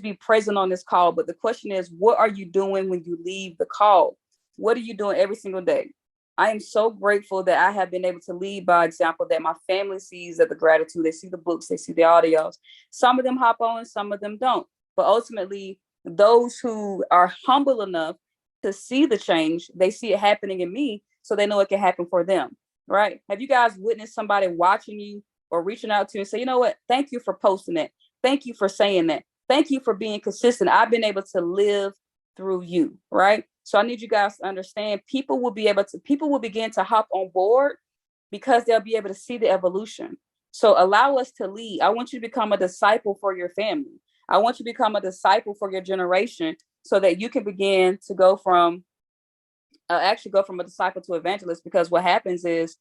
be present on this call, but the question is, what are you doing when you leave the call? What are you doing every single day? I am so grateful that I have been able to lead by example, that my family sees that the gratitude, they see the books, they see the audios. Some of them hop on, some of them don't. But ultimately, those who are humble enough to see the change, they see it happening in me, so they know it can happen for them, right? Have you guys witnessed somebody watching you or reaching out to you and say, you know what, thank you for posting that. Thank you for saying that. Thank you for being consistent. I've been able to live through you, right? So I need you guys to understand, people will begin to hop on board because they'll be able to see the evolution. So allow us to lead. I want you to become a disciple for your family. I want you to become a disciple for your generation, so that you can begin to go from actually go from a disciple to evangelist. Because what happens is,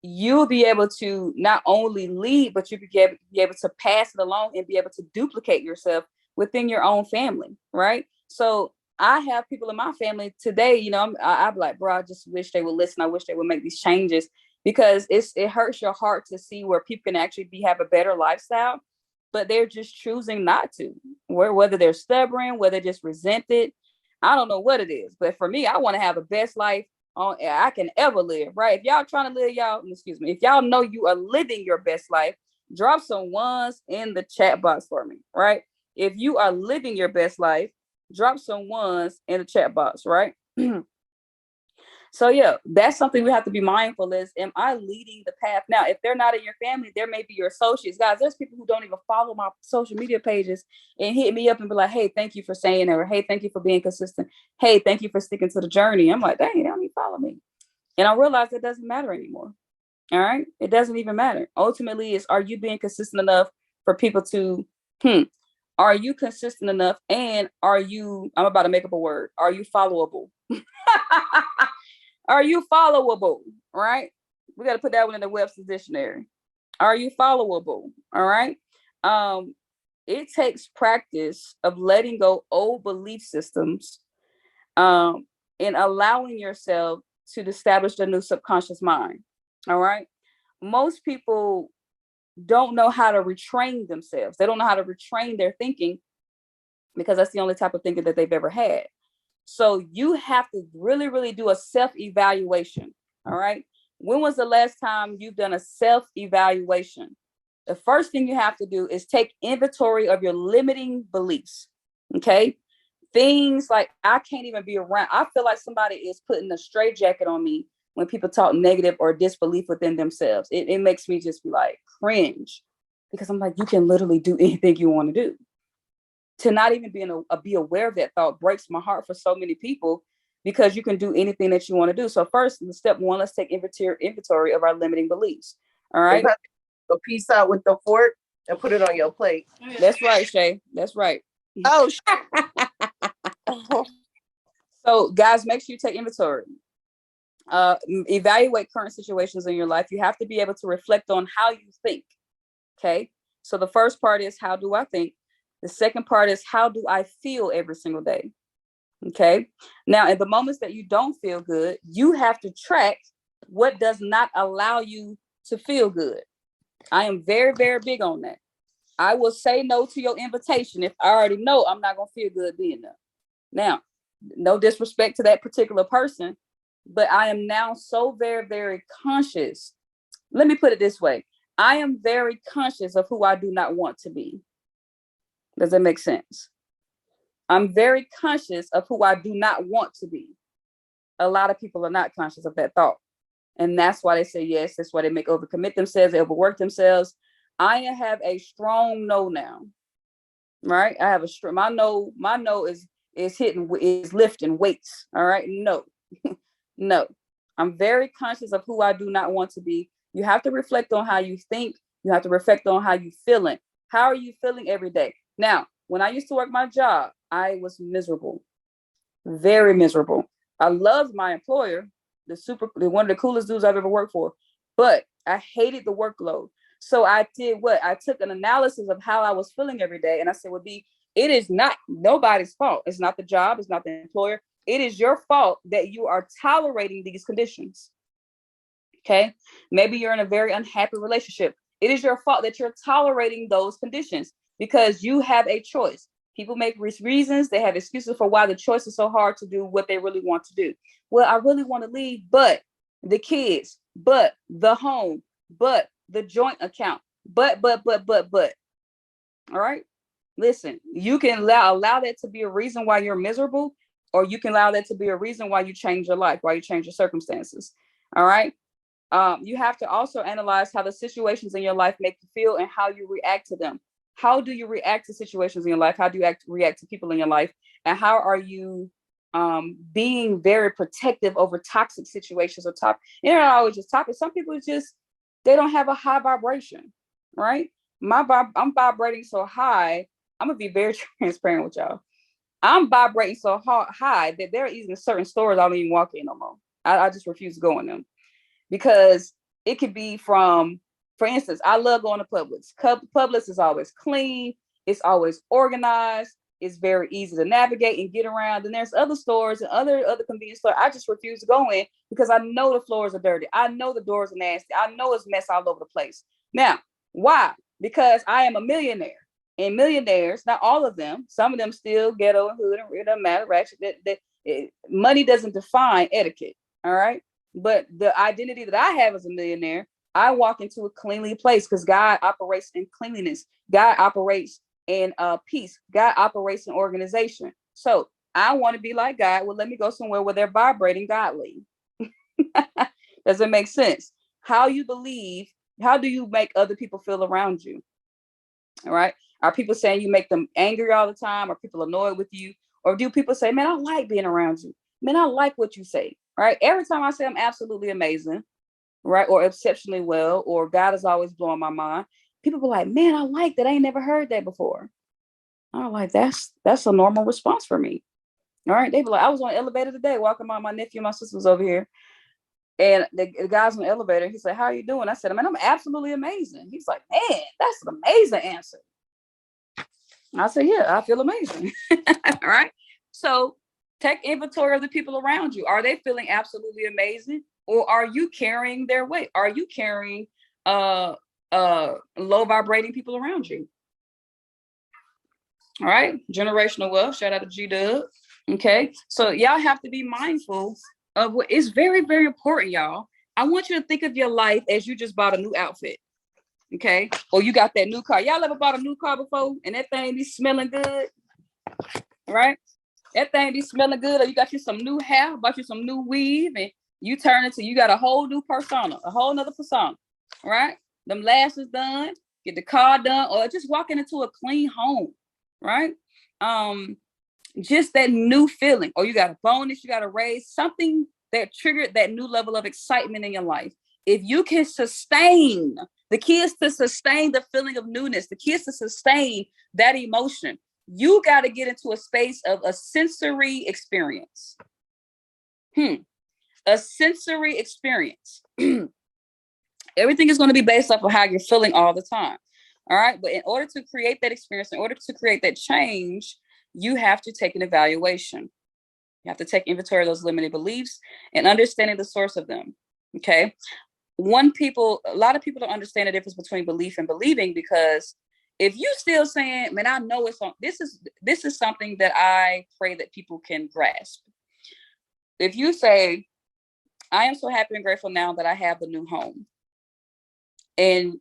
you'll be able to not only lead, but you be able to pass it along and be able to duplicate yourself within your own family, right? So I have people in my family today, I'm like, bro, I just wish they would listen. I wish they would make these changes, because it hurts your heart to see where people can actually have a better lifestyle, but they're just choosing not to. Whether they're stubborn, whether they're just resented, I don't know what it is. But for me, I want to have the best life I can ever live, right? If y'all trying to live if y'all know you are living your best life, drop some ones in the chat box for me, right? If you are living your best life, drop some ones in the chat box, right? So yeah, that's something we have to be mindful is, am I leading the path? Now, if they're not in your family, there may be your associates. Guys, there's people who don't even follow my social media pages and hit me up and be like, hey, thank you for saying it, or hey, thank you for being consistent. Hey, thank you for sticking to the journey. I'm like, dang, they don't even follow me. And I realized it doesn't matter anymore. All right. It doesn't even matter. Ultimately, are you being consistent enough for people to, are you consistent enough? And I'm about to make up a word. Are you followable? Are you followable? Right? We got to put that one in the Webster's dictionary. Are you followable? All right. It takes practice of letting go old belief systems, and allowing yourself to establish a new subconscious mind. All right. Most people don't know how to retrain themselves. They don't know how to retrain their thinking, because that's the only type of thinking that they've ever had. So you have to really, really do a self-evaluation. All right. When was the last time you've done a self-evaluation? The first thing you have to do is take inventory of your limiting beliefs. Okay. Things like, I can't even be around. I feel like somebody is putting a straitjacket on me when people talk negative or disbelief within themselves. It makes me just be like cringe, because I'm like, you can literally do anything you want to do. To not even be aware of that thought breaks my heart for so many people, because you can do anything that you want to do. So first, step one, let's take inventory of our limiting beliefs. All right. A piece out with the fork and put it on your plate. That's right, Shay. That's right. Oh, so guys, make sure you take inventory. Evaluate current situations in your life. You have to be able to reflect on how you think. Okay. So the first part is, how do I think? The second part is, how do I feel every single day? Okay. Now, in the moments that you don't feel good, you have to track what does not allow you to feel good. I am very, very big on that. I will say no to your invitation if I already know I'm not going to feel good being there. Now, no disrespect to that particular person, but I am now so very, very conscious. Let me put it this way. I am very conscious of who I do not want to be. Does that make sense? I'm very conscious of who I do not want to be. A lot of people are not conscious of that thought. And that's why they say yes. That's why they overcommit themselves, they overwork themselves. I have a strong no now. Right? I have my no is lifting weights. All right. No. No. I'm very conscious of who I do not want to be. You have to reflect on how you think. You have to reflect on how you feeling. How are you feeling every day? Now, when I used to work my job, I was miserable. Very miserable. I loved my employer, one of the coolest dudes I've ever worked for, but I hated the workload. So I did what? I took an analysis of how I was feeling every day. And I said, it is not nobody's fault. It's not the job. It's not the employer. It is your fault that you are tolerating these conditions. Okay. Maybe you're in a very unhappy relationship. It is your fault that you're tolerating those conditions. because you have a choice. People make reasons, they have excuses for why the choice is so hard to do what they really want to do. Well, I really want to leave, but the kids, but the home, but the joint account, but. All right. Listen, you can allow that to be a reason why you're miserable, or you can allow that to be a reason why you change your life, why you change your circumstances. All right. You have to also analyze how the situations in your life make you feel and how you react to them. How do you react to situations in your life? How do you react to people in your life? And how are you being very protective over toxic situations or not always just toxic. Some people just, they don't have a high vibration, right? I'm vibrating so high. I'm gonna be very transparent with y'all. I'm vibrating so high that there are even certain stores I don't even walk in no more. I just refuse to go in them, because it could be from, for instance, I love going to Publix. Publix is always clean. It's always organized. It's very easy to navigate and get around. And there's other stores and other convenience stores I just refuse to go in because I know the floors are dirty. I know the doors are nasty. I know it's mess all over the place. Now, why? Because I am a millionaire. And millionaires, not all of them, some of them still ghetto and hood, and it doesn't matter, ratchet. Money doesn't define etiquette. All right. But the identity that I have as a millionaire, I walk into a cleanly place because God operates in cleanliness. God operates in peace. God operates in organization. So I want to be like God. Well, let me go somewhere where they're vibrating godly. Does it make sense? How you believe, how do you make other people feel around you? All right. Are people saying you make them angry all the time? Are people annoyed with you? Or do people say, man, I like being around you? Man, I like what you say. Right. Every time I say I'm absolutely amazing, right, or exceptionally well, or God is always blowing my mind, people be like, man, I like that. I ain't never heard that before. I'm like, that's a normal response for me. All right. They be like, I was on the elevator today, walking by, my nephew and my sister was over here. And the guy's on the elevator. He said, how are you doing? I said, man, I'm absolutely amazing. He's like, man, that's an amazing answer. I said, yeah, I feel amazing. All right. So take inventory of the people around you. Are they feeling absolutely amazing? Or are you carrying their weight? Are you carrying low vibrating people around you? All right. Generational wealth. Shout out to G-Dub. Okay. So y'all have to be mindful of what is very, very important, y'all. I want you to think of your life as you just bought a new outfit. Okay. Or you got that new car. Y'all ever bought a new car before and that thing be smelling good? Right? That thing be smelling good. Or you got you some new hair, bought you some new weave, and you turn into, you got a whole new persona, a whole nother persona. Right? Them lashes done, get the car done, or just walking into a clean home. Right? Just that new feeling. Or you got a bonus, you got to raise something that triggered that new level of excitement in your life. If you can sustain the kids to sustain the feeling of newness, the kids to sustain that emotion, you got to get into a space of a sensory experience. A sensory experience. Everything is going to be based off of how you're feeling all the time. All right. But in order to create that experience, in order to create that change, you have to take an evaluation. You have to take inventory of those limiting beliefs and understanding the source of them. Okay. A lot of people don't understand the difference between belief and believing, because if you still saying, man, I know it's on, this is something that I pray that people can grasp. If you say, I am so happy and grateful now that I have the new home, and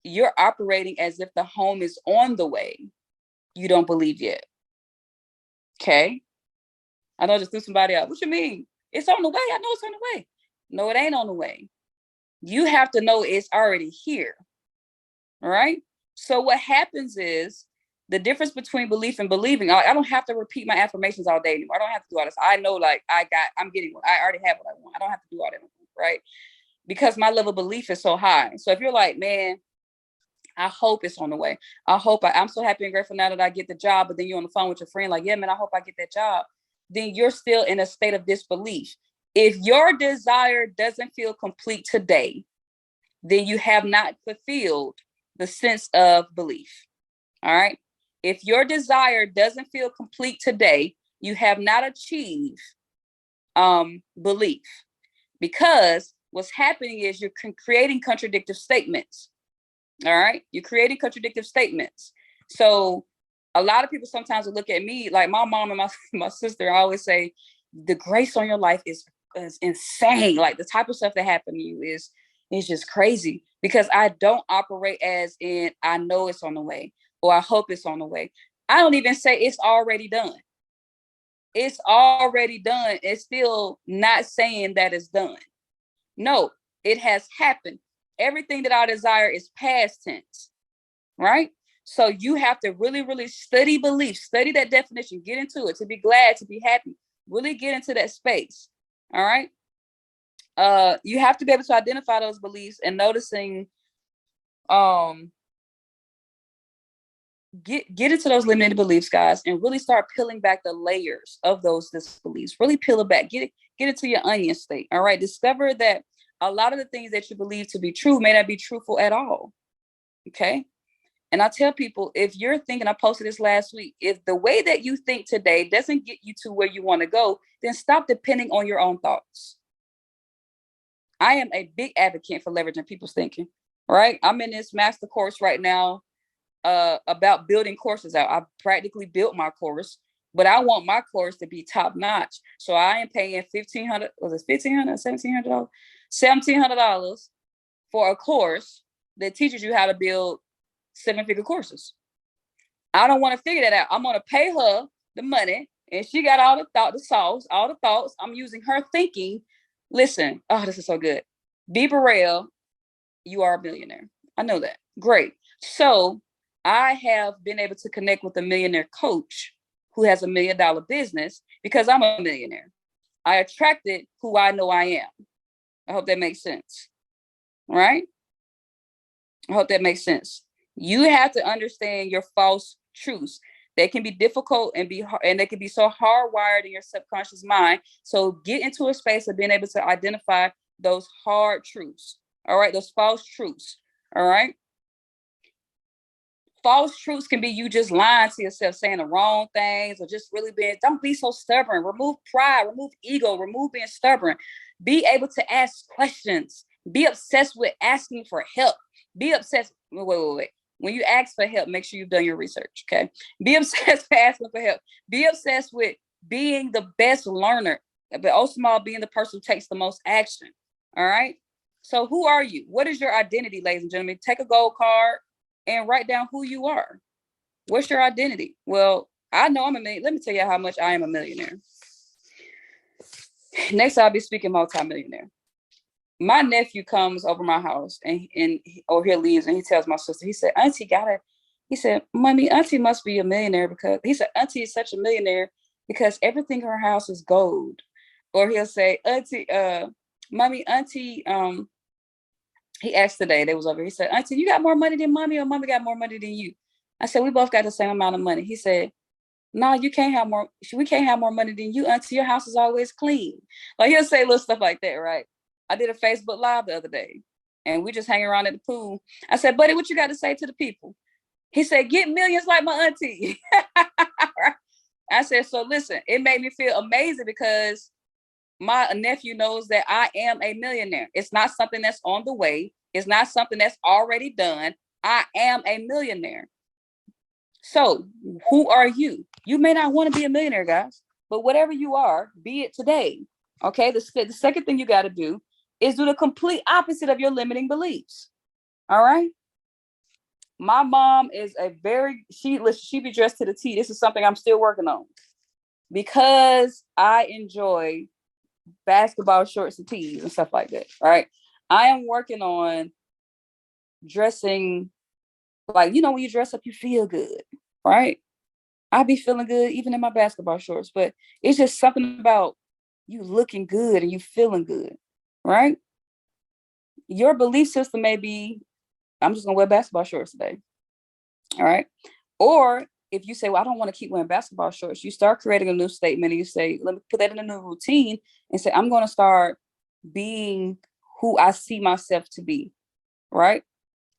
you're operating as if the home is on the way, you don't believe yet. Okay. I know I just threw somebody out. What you mean? It's on the way. I know it's on the way. No, it ain't on the way. You have to know it's already here. All right. So what happens is the difference between belief and believing. I don't have to repeat my affirmations all day anymore. I don't have to do all this. I know, like, I'm getting what I already have what I want. I don't have to do all that anymore, right? Because my level of belief is so high. So if you're like, man, I hope it's on the way. I'm so happy and grateful now that I get the job, but then you're on the phone with your friend, like, yeah, man, I hope I get that job. Then you're still in a state of disbelief. If your desire doesn't feel complete today, then you have not fulfilled the sense of belief. All right. If your desire doesn't feel complete today, you have not achieved belief, because what's happening is you're creating contradictory statements. All right. You're creating contradictory statements. So a lot of people sometimes will look at me like my mom and my sister always say, the grace on your life is insane. Like the type of stuff that happened to you is just crazy because I don't operate as in I know it's on the way or I hope it's on the way. I don't even say it's already done. It's already done. It's still not saying that it's done. No, it has happened. Everything that I desire is past tense, right? So you have to really, really study belief, study that definition, get into it, to be glad, to be happy, really get into that space. All right. You have to be able to identify those beliefs and noticing, get into those limited beliefs, guys, and really start peeling back the layers of those disbeliefs. Really peel it back, get into your onion state. All right. Discover that a lot of the things that you believe to be true may not be truthful at all. Okay. And I tell people, if you're thinking, I posted this last week, if the way that you think today doesn't get you to where you want to go, then stop depending on your own thoughts. I am a big advocate for leveraging people's thinking, right? I'm in this master course right now about building courses out. I practically built my course, but I want my course to be top notch. So I am paying $1,500, was it $1,500, $1,700? $1,700 for a course that teaches you how to build 7-figure courses. I don't want to figure that out. I'm going to pay her the money and she got all the sauce, all the thoughts. I'm using her thinking. Listen, oh, this is so good. Be Burrell, you are a millionaire. I know that. Great. So I have been able to connect with a millionaire coach who has $1 million business because I'm a millionaire. I attracted who I know I am. I hope that makes sense. Right? I hope that makes sense. You have to understand your false truths. They can be difficult and they can be so hardwired in your subconscious mind. So get into a space of being able to identify those hard truths. All right, those false truths. All right. False truths can be you just lying to yourself, saying the wrong things, or just really being, don't be so stubborn. Remove pride, remove ego, remove being stubborn. Be able to ask questions. Be obsessed with asking for help. Be obsessed. Wait. When you ask for help, make sure you've done your research, okay? Be obsessed with asking for help. Be obsessed with being the best learner, but also being the person who takes the most action, all right? So who are you? What is your identity, ladies and gentlemen? Take a gold card and write down who you are. What's your identity? Well, I know I'm a millionaire. Let me tell you how much I am a millionaire. Next, I'll be speaking multimillionaire. My nephew comes over my house and or he leaves and he tells my sister, he said, Auntie he said, Mommy, Auntie must be a millionaire because he said, Auntie is such a millionaire because everything in her house is gold. Or he'll say, Auntie, Mommy, Auntie, he asked today, they was over, he said, Auntie, you got more money than Mommy or Mommy got more money than you? I said, we both got the same amount of money. He said, no, you can't have more. We can't have more money than you, Auntie. Your house is always clean. Like he'll say little stuff like that, right? I did a Facebook Live the other day and we just hang around at the pool. I said, buddy, what you got to say to the people? He said, get millions like my auntie. I said, so listen, it made me feel amazing because my nephew knows that I am a millionaire. It's not something that's on the way. It's not something that's already done. I am a millionaire. So who are you? You may not want to be a millionaire, guys, but whatever you are, be it today. Okay. The second thing you got to do is do the complete opposite of your limiting beliefs. All right. My mom is she be dressed to the T. This is something I'm still working on because I enjoy basketball shorts and tees and stuff like that. All right. I am working on dressing like, when you dress up, you feel good. Right. I be feeling good even in my basketball shorts, but it's just something about you looking good and you feeling good, right? Your belief system may be, I'm just gonna wear basketball shorts today, all right? Or if you say, well, I don't want to keep wearing basketball shorts, you start creating a new statement and you say, let me put that in a new routine and say, I'm gonna start being who I see myself to be, right?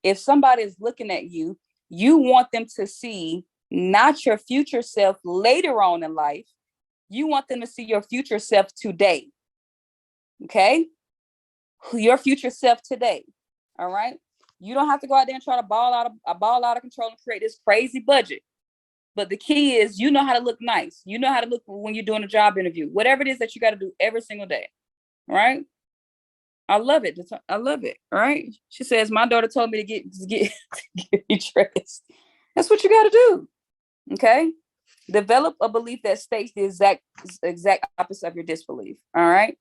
If somebody is looking at you, you want them to see not your future self later on in life. You want them to see your future self today. Okay? Your future self today. All right? You don't have to go out there and try to ball out of control and create this crazy budget. But the key is, you know how to look nice. You know how to look when you're doing a job interview, whatever it is that you got to do every single day. Right? I love it. I love it. Right? She says, my daughter told me to get me dressed. That's what you got to do. Okay? Develop a belief that states the exact opposite of your disbelief. All right?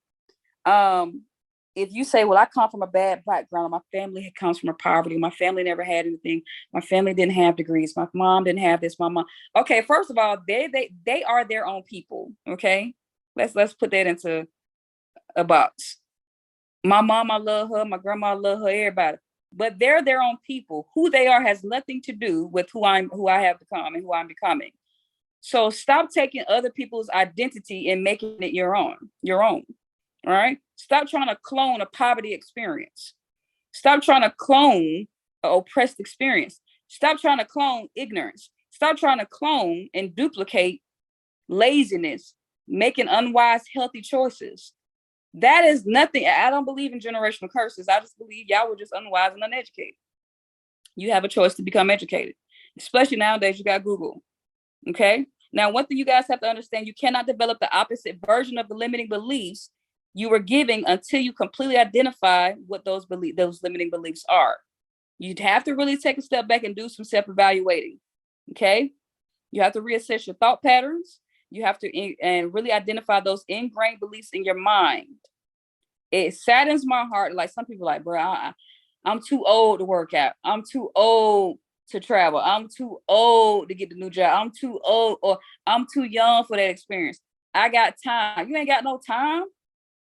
If you say, well, I come from a bad background, my family comes from poverty, my family never had anything, my family didn't have degrees, my mom didn't have this, my mom. Okay, first of all, they are their own people. Okay, let's put that into a box. My mom, I love her, my grandma, I love her, everybody, but they're their own people. Who they are has nothing to do with who I have become and who I'm becoming. So stop taking other people's identity and making it your own. All right. Stop trying to clone a poverty experience. Stop trying to clone an oppressed experience. Stop trying to clone ignorance. Stop trying to clone and duplicate laziness, making unwise, healthy choices. That is nothing. I don't believe in generational curses. I just believe y'all were just unwise and uneducated. You have a choice to become educated, especially nowadays. You got Google. Okay. Now, one thing you guys have to understand, you cannot develop the opposite version of the limiting beliefs you were giving until you completely identify what those limiting beliefs are. You'd have to really take a step back and do some self-evaluating. Okay. You have to reassess your thought patterns. You have to and really identify those ingrained beliefs in your mind. It saddens my heart. Like some people like, bro, I'm too old to work out. I'm too old to travel. I'm too old to get the new job. I'm too old, or I'm too young for that experience. I got time. You ain't got no time.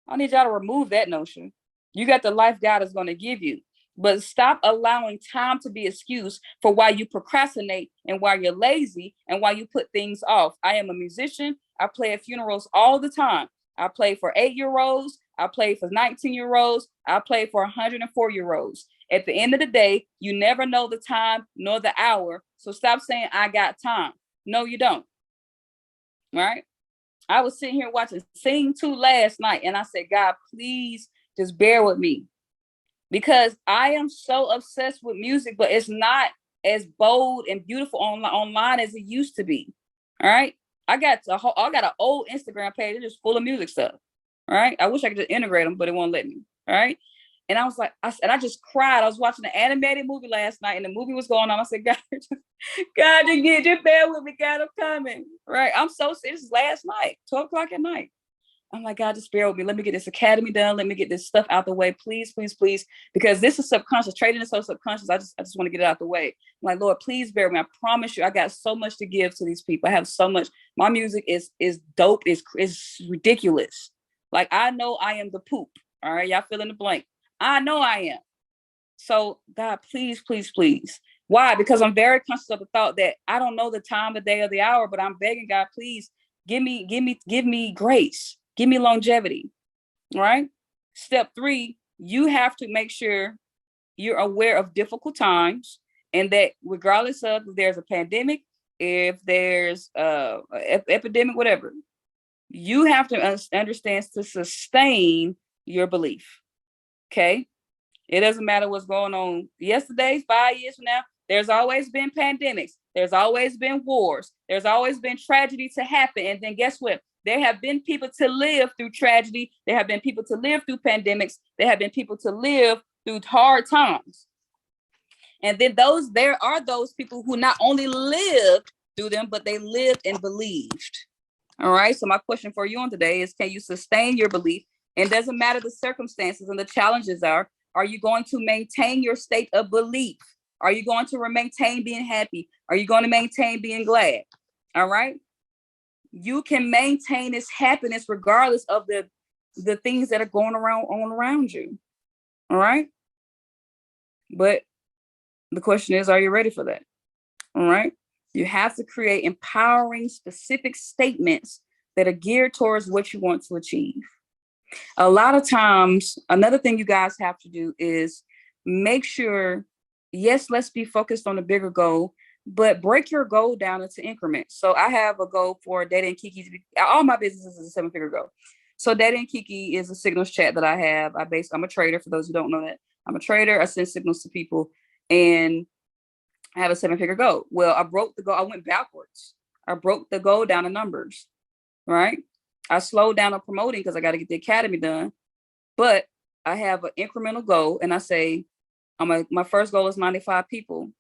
I need y'all to remove that notion. You got the life God is going to give you, but stop allowing time to be an excuse for why you procrastinate and why you're lazy and why you put things off. I am a musician. I play at funerals all the time. I play for 8-year-olds. I play for 19-year-olds. I play for 104-year-olds. At the end of the day, you never know the time nor the hour. So stop saying I got time. No, you don't. Right? I was sitting here watching Sing 2 last night, and I said, God, please just bear with me, because I am so obsessed with music, but it's not as bold and beautiful online as it used to be. All right. I got an old Instagram page. It's just full of music stuff. All right. I wish I could just integrate them, but it won't let me. All right. And I was like, I just cried. I was watching an animated movie last night, and the movie was going on. I said, God, God, just bear with me. God, I'm coming. Right. I'm so sick. This is last night, 12 o'clock at night. I'm like, God, just bear with me. Let me get this academy done. Let me get this stuff out the way. Please, please, please. Because this is subconscious. Trading is so subconscious. I just want to get it out the way. I'm like, Lord, please bear with me. I promise you, I got so much to give to these people. I have so much. My music is dope. It's ridiculous. Like, I know I am the poop. All right. Y'all fill in the blank. I know I am. So God, please, please, please. Why? Because I'm very conscious of the thought that I don't know the time, the day, or the hour, but I'm begging God, please give me grace. Give me longevity. All right. Step 3, you have to make sure you're aware of difficult times, and that regardless of if there's a pandemic, if there's epidemic, whatever, you have to understand to sustain your belief. Okay. It doesn't matter what's going on yesterday, 5 years from now. There's always been pandemics. There's always been wars. There's always been tragedy to happen. And then guess what? There have been people to live through tragedy. There have been people to live through pandemics. There have been people to live through hard times. And then there are those people who not only lived through them, but they lived and believed. All right. So my question for you on today is, can you sustain your belief? And it doesn't matter the circumstances and the challenges are you going to maintain your state of belief? Are you going to maintain being happy? Are you going to maintain being glad? All right. You can maintain this happiness regardless of the things that are going around you. All right. But the question is, are you ready for that? All right. You have to create empowering, specific statements that are geared towards what you want to achieve. A lot of times, another thing you guys have to do is make sure, yes, let's be focused on the bigger goal, but break your goal down into increments. So I have a goal for Daddy and Kiki. All my businesses is a 7-figure goal. So Daddy and Kiki is a signals chat that I have. I'm a trader, for those who don't know that. I'm a trader. I send signals to people. and I have a 7-figure goal. Well, I broke the goal. I went backwards. I broke the goal down to numbers, right? I slowed down on promoting because I got to get the academy done. But I have an incremental goal, and I say, my first goal is 95 people.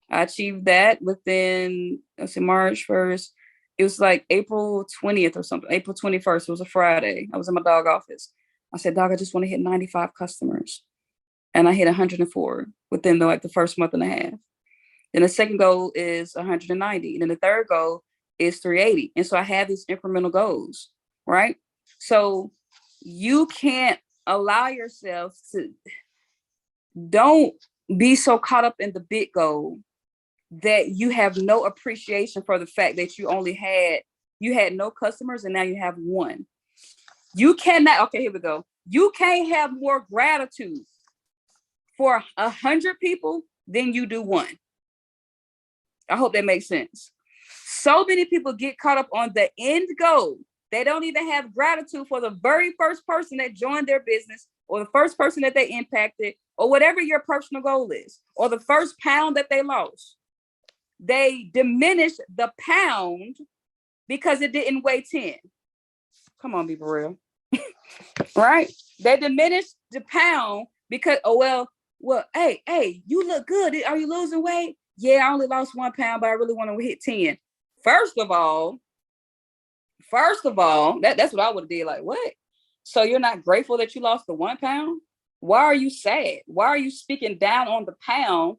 I achieved that within, let's see, March 1st. It was like April 20th or something, April 21st. It was a Friday. I was in my dog office. I said, dog, I just want to hit 95 customers. And I hit 104 within the first month and a half. Then the second goal is 190. And then the third goal is 380. And so I have these incremental goals, right? So you can't allow yourself to, don't be so caught up in the big goal that you have no appreciation for the fact that you had no customers and now you have one. You cannot, okay, here we go. You can't have more gratitude for 100 people than you do one. I hope that makes sense. So many people get caught up on the end goal. They don't even have gratitude for the very first person that joined their business, or the first person that they impacted, or whatever your personal goal is, or the first pound that they lost. They diminish the pound because it didn't weigh 10. Come on, be for real. Right? They diminish the pound because, hey, you look good. Are you losing weight? Yeah, I only lost 1 pound, but I really want to hit 10. First of all, that's what I would have did. Like, what? So you're not grateful that you lost the 1 pound? Why are you sad? Why are you speaking down on the pound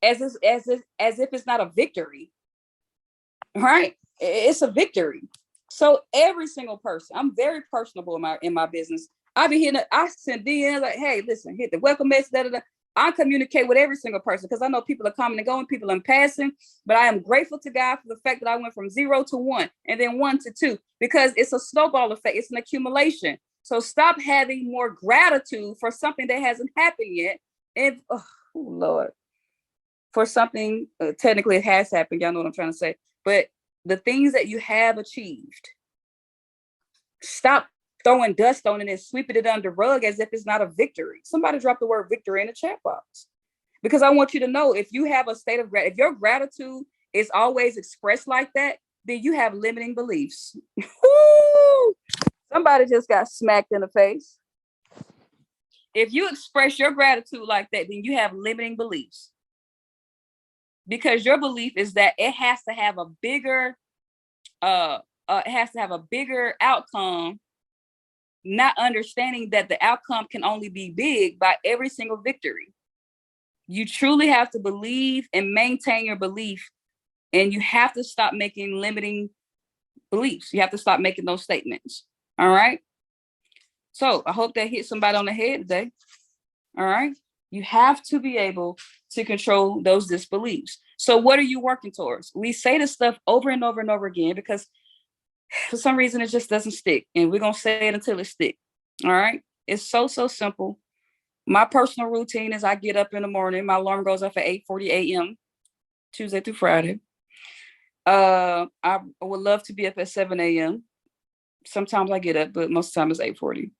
as if it's not a victory? Right? It's a victory. So every single person, I'm very personable in my business. I send DMs like, hey, listen, hit the welcome message, I communicate with every single person because I know people are coming and going, people are passing, but I am grateful to God for the fact that I went from 0 to 1 and then 1 to 2, because it's a snowball effect. It's an accumulation. So stop having more gratitude for something that hasn't happened yet. And oh Lord, for something, technically it has happened. Y'all know what I'm trying to say. But the things that you have achieved, stop throwing dust on it and sweeping it under the rug as if it's not a victory. Somebody drop the word victory in the chat box, because I want you to know, if you have a state of if your gratitude is always expressed like that, then you have limiting beliefs. Somebody just got smacked in the face. If you express your gratitude like that, then you have limiting beliefs, because your belief is that it has to have a bigger outcome, not understanding that the outcome can only be big by every single victory. You truly have to believe and maintain your belief, and you have to stop making limiting beliefs. You have to stop making those statements. All right. So I hope that hit somebody on the head today. All right. You have to be able to control those disbeliefs. So what are you working towards? We say this stuff over and over and over again because for some reason it just doesn't stick, and we're going to say it until it sticks. All right. It's so simple. My personal routine is I get up in the morning. My alarm goes off at 8:40 a.m. Tuesday through Friday. I would love to be up at 7 a.m. Sometimes I get up, but most of the time it's 8:40.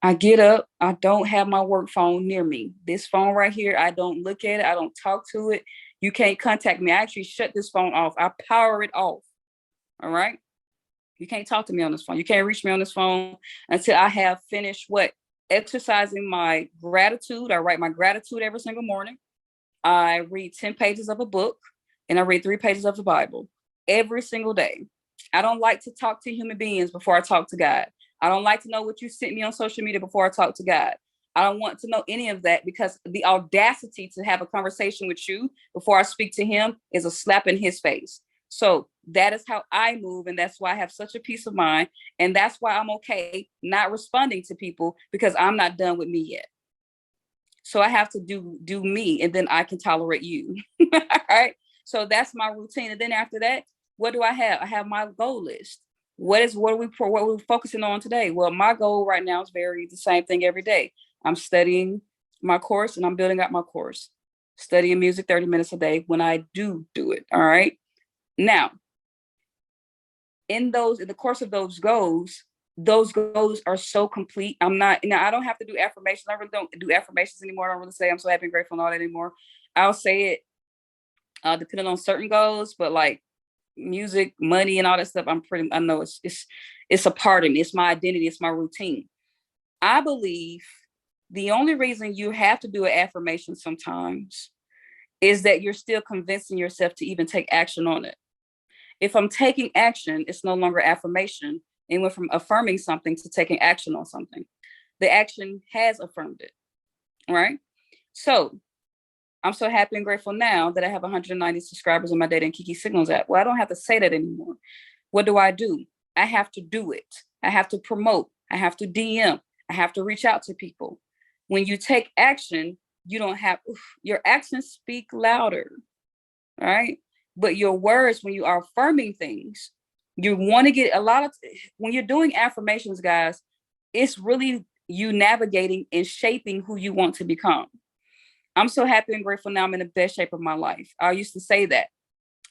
I get up. I don't have my work phone near me. This phone right here, I don't look at it. I don't talk to it. You can't contact me. I actually shut this phone off. I power it off. All right. You can't talk to me on this phone. You can't reach me on this phone until I have finished exercising my gratitude. I write my gratitude every single morning. I read 10 pages of a book, and I read 3 pages of the Bible every single day. I don't like to talk to human beings before I talk to God. I don't like to know what you sent me on social media before I talk to God. I don't want to know any of that, because the audacity to have a conversation with you before I speak to him is a slap in his face. So that is how I move. And that's why I have such a peace of mind. And that's why I'm okay not responding to people, because I'm not done with me yet. So I have to do me, and then I can tolerate you. All right. So that's my routine. And then after that, what do I have? I have my goal list. What are we focusing on today? Well, my goal right now is the same thing every day. I'm studying my course, and I'm building out my course, studying music 30 minutes a day when I do it. All right. Now, in the course of those goals are so complete. I don't have to do affirmations. I really don't do affirmations anymore. I don't really say I'm so happy and grateful and all that anymore. I'll say it depending on certain goals, but like music, money, and all that stuff, I know it's a part of me. It's my identity. It's my routine. I believe the only reason you have to do an affirmation sometimes is that you're still convincing yourself to even take action on it. If I'm taking action, it's no longer affirmation. It went from affirming something to taking action on something. The action has affirmed it, right? So I'm so happy and grateful now that I have 190 subscribers on my Dating Kiki Signals app. Well, I don't have to say that anymore. What do? I have to do it. I have to promote. I have to DM. I have to reach out to people. When you take action, you don't have, your actions speak louder, right? But your words, when you are affirming things, you want to get when you're doing affirmations, guys, it's really you navigating and shaping who you want to become. I'm so happy and grateful now I'm in the best shape of my life. I used to say that.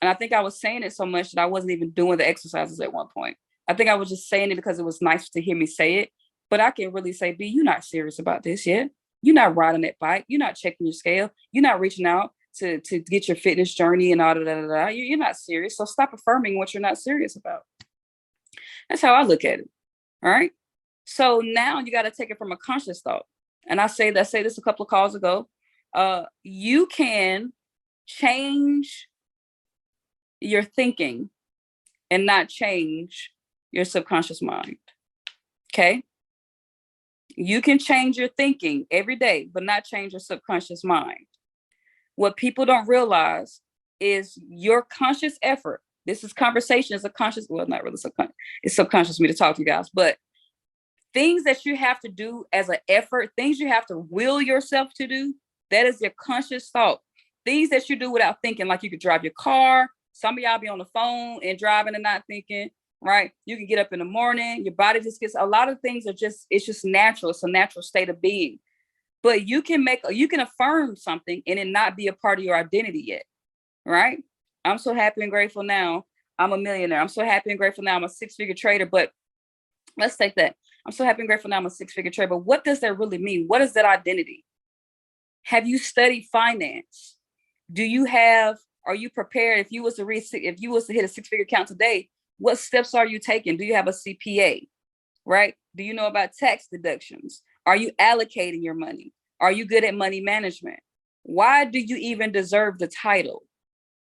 And I think I was saying it so much that I wasn't even doing the exercises at one point. I think I was just saying it because it was nice to hear me say it. But I can really say, B, you're not serious about this yet. You're not riding that bike. You're not checking your scale. You're not reaching out to get your fitness journey and all that. You're not serious. So stop affirming what you're not serious about. That's how I look at it. All right. So now you got to take it from a conscious thought. And I say this a couple of calls ago. You can change your thinking and not change your subconscious mind. Okay. You can change your thinking every day, but not change your subconscious mind. What people don't realize is your conscious effort. This is conversation is a conscious, well, not really subconscious. It's subconscious for me to talk to you guys, but things that you have to do as an effort, things you have to will yourself to do, that is your conscious thought. Things that you do without thinking, like you could drive your car. Some of y'all be on the phone and driving and not thinking, right? You can get up in the morning, your body just gets, a lot of things it's just natural. It's a natural state of being. But you can affirm something and it not be a part of your identity yet, right? I'm so happy and grateful now. I'm a millionaire. I'm so happy and grateful now. I'm a six-figure trader, but let's take that. I'm so happy and grateful now. I'm a six-figure trader, but what does that really mean? What is that identity? Have you studied finance? Are you prepared? If you was to hit a six-figure account today, what steps are you taking? Do you have a CPA, right? Do you know about tax deductions? Are you allocating your money? Are you good at money management? Why do you even deserve the title?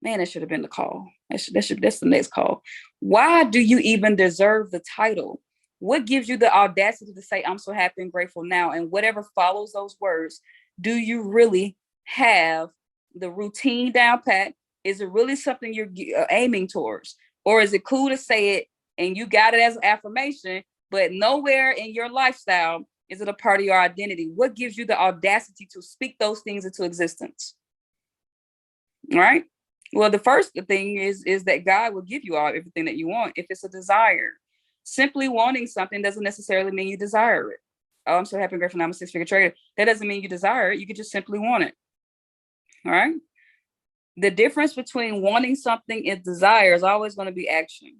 Man, that should have been the call. That's the next call. Why do you even deserve the title? What gives you the audacity to say, I'm so happy and grateful now? And whatever follows those words, do you really have the routine down pat? Is it really something you're aiming towards? Or is it cool to say it and you got it as an affirmation, but nowhere in your lifestyle is it a part of your identity? What gives you the audacity to speak those things into existence? All right. Well, the first thing is that God will give you everything that you want if it's a desire. Simply wanting something doesn't necessarily mean you desire it. Oh, I'm so happy and grateful now I'm a six-figure trader. That doesn't mean you desire it. You could just simply want it. All right. The difference between wanting something and desire is always going to be action.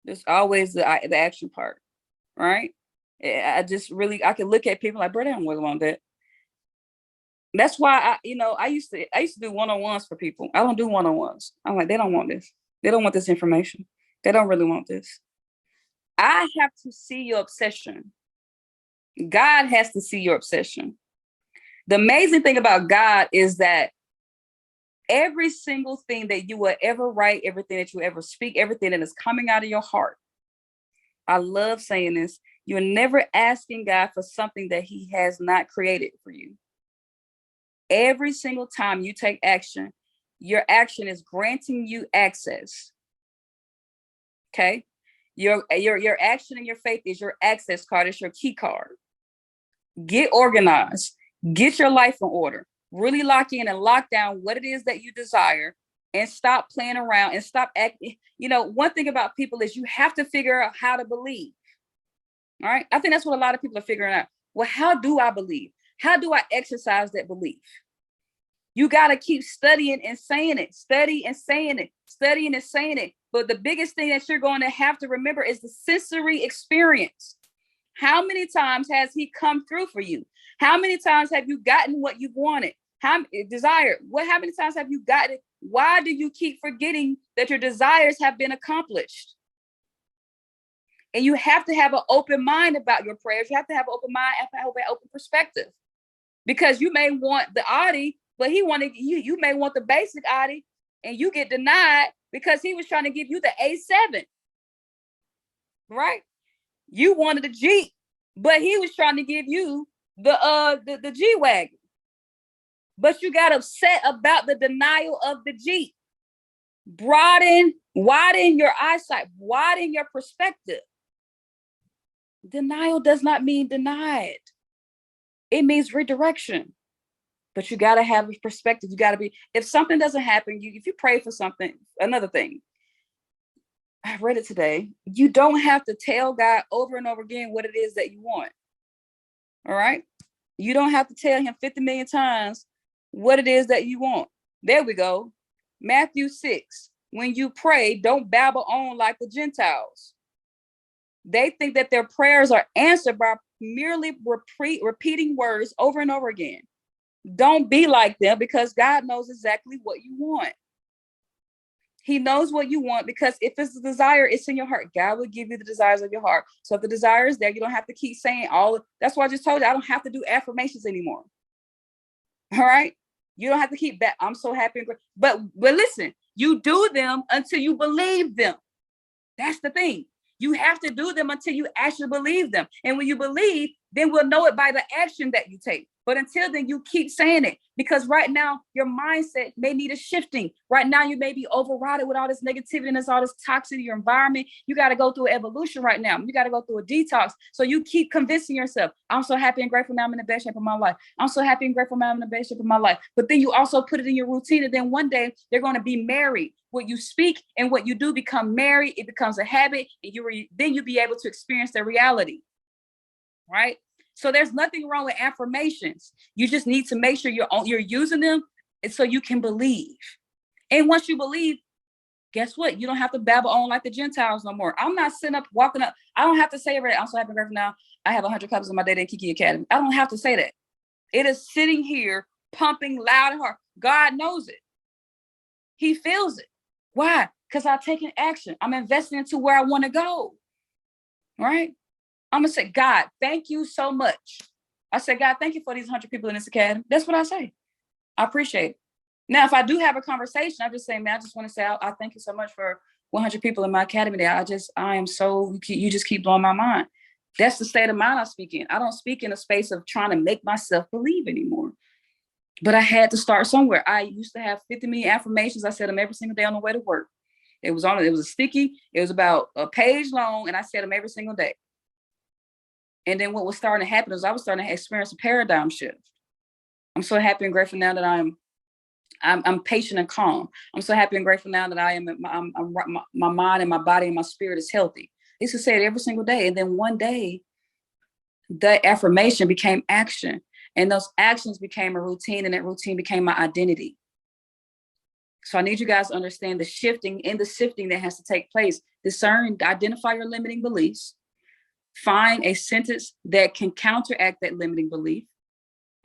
There's always the action part, right? I can look at people like, bro, they don't really want that. That's why I used to do one-on-ones for people. I don't do one-on-ones. I'm like, they don't want this. They don't want this information. They don't really want this. I have to see your obsession. God has to see your obsession. The amazing thing about God is that every single thing that you will ever write, everything that you ever speak, everything that is coming out of your heart. I love saying this. You're never asking God for something that he has not created for you. Every single time you take action, your action is granting you access. Okay? Your action and your faith is your access card. It's your key card. Get organized. Get your life in order. Really lock in and lock down what it is that you desire and stop playing around and stop acting. One thing about people is you have to figure out how to believe. All right. I think that's what a lot of people are figuring out. Well, how do I believe? How do I exercise that belief? You got to keep studying and saying it, studying and saying it. But the biggest thing that you're going to have to remember is the sensory experience. How many times has he come through for you? How many times have you gotten what you wanted? How desire? How many times have you got it? Why do you keep forgetting that your desires have been accomplished? And you have to have an open mind about your prayers. You have to have an open mind, have an open perspective, because you may want the Audi, but he wanted you. You may want the basic Audi, and you get denied because he was trying to give you the A7, right? You wanted the Jeep, but he was trying to give you the G-Wagon. But you got upset about the denial of the Jeep. Widen your eyesight, widen your perspective. Denial does not mean denied. It means redirection. But you got to have a perspective. You got to be, if something doesn't happen, if you pray for something, another thing, I read it today. You don't have to tell God over and over again what it is that you want. All right? You don't have to tell him 50 million times what it is that you want. There we go. Matthew 6. When you pray, don't babble on like the Gentiles. They think that their prayers are answered by merely repeating words over and over again. Don't be like them, because God knows exactly what you want. He knows what you want, because if it's a desire, it's in your heart. God will give you the desires of your heart. So if the desire is there, you don't have to keep saying that's why I just told you I don't have to do affirmations anymore. All right? You don't have to keep that. I'm so happy. But listen, you do them until you believe them. That's the thing. You have to do them until you actually believe them. And when you believe, then we'll know it by the action that you take. But until then, you keep saying it, because right now your mindset may need a shifting. Right now, you may be overridden with all this negativity and all this toxicity in your environment. You got to go through evolution right now. You got to go through a detox. So you keep convincing yourself, I'm so happy and grateful now I'm in the best shape of my life. I'm so happy and grateful now I'm in the best shape of my life. But then you also put it in your routine. And then one day they're going to be married. What you speak and what you do become married. It becomes a habit. And then you'll be able to experience the reality. Right? So there's nothing wrong with affirmations. You just need to make sure you're using them so you can believe. And once you believe, guess what? You don't have to babble on like the Gentiles no more. I'm not sitting up, walking up. I don't have to say it. I'm so happy and grateful now. I have 100 copies of my Day Kiki Academy. I don't have to say that. It is sitting here pumping loud and hard. God knows it. He feels it. Why? Because I've taken action. I'm investing into where I want to go. Right? I'm going to say, God, thank you so much. I say, God, thank you for these 100 people in this academy. That's what I say. I appreciate it. Now, if I do have a conversation, I just say, man, I just want to say, I thank you so much for 100 people in my academy there. I am so, you just keep blowing my mind. That's the state of mind I speak in. I don't speak in a space of trying to make myself believe anymore. But I had to start somewhere. I used to have 50 million affirmations. I said them every single day on the way to work. It was a sticky. It was about a page long, and I said them every single day. And then what was starting to happen is I was starting to experience a paradigm shift. I'm so happy and grateful now that I'm patient and calm. I'm so happy and grateful now that my mind and my body and my spirit is healthy. I used to say it every single day. And then one day, the affirmation became action. And those actions became a routine, and that routine became my identity. So I need you guys to understand the shifting and the sifting that has to take place. Discern, identify your limiting beliefs. Find a sentence that can counteract that limiting belief.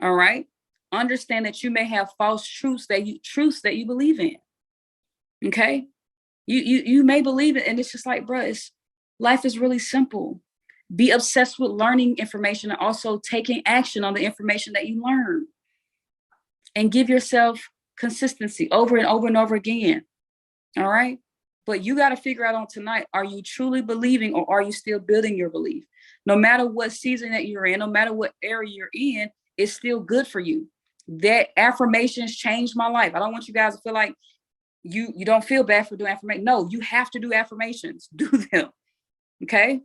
All right. Understand that you may have false truths that you believe in. Okay. You may believe it, and it's just like, bro, life is really simple. Be obsessed with learning information and also taking action on the information that you learn. And give yourself consistency over and over and over again. All right. But you got to figure out on tonight, are you truly believing, or are you still building your belief? No matter what season that you're in, no matter what area you're in, it's still good for you. That affirmations changed my life. I don't want you guys to feel like you don't feel bad for doing affirmation. No, you have to do affirmations. Do them. Okay.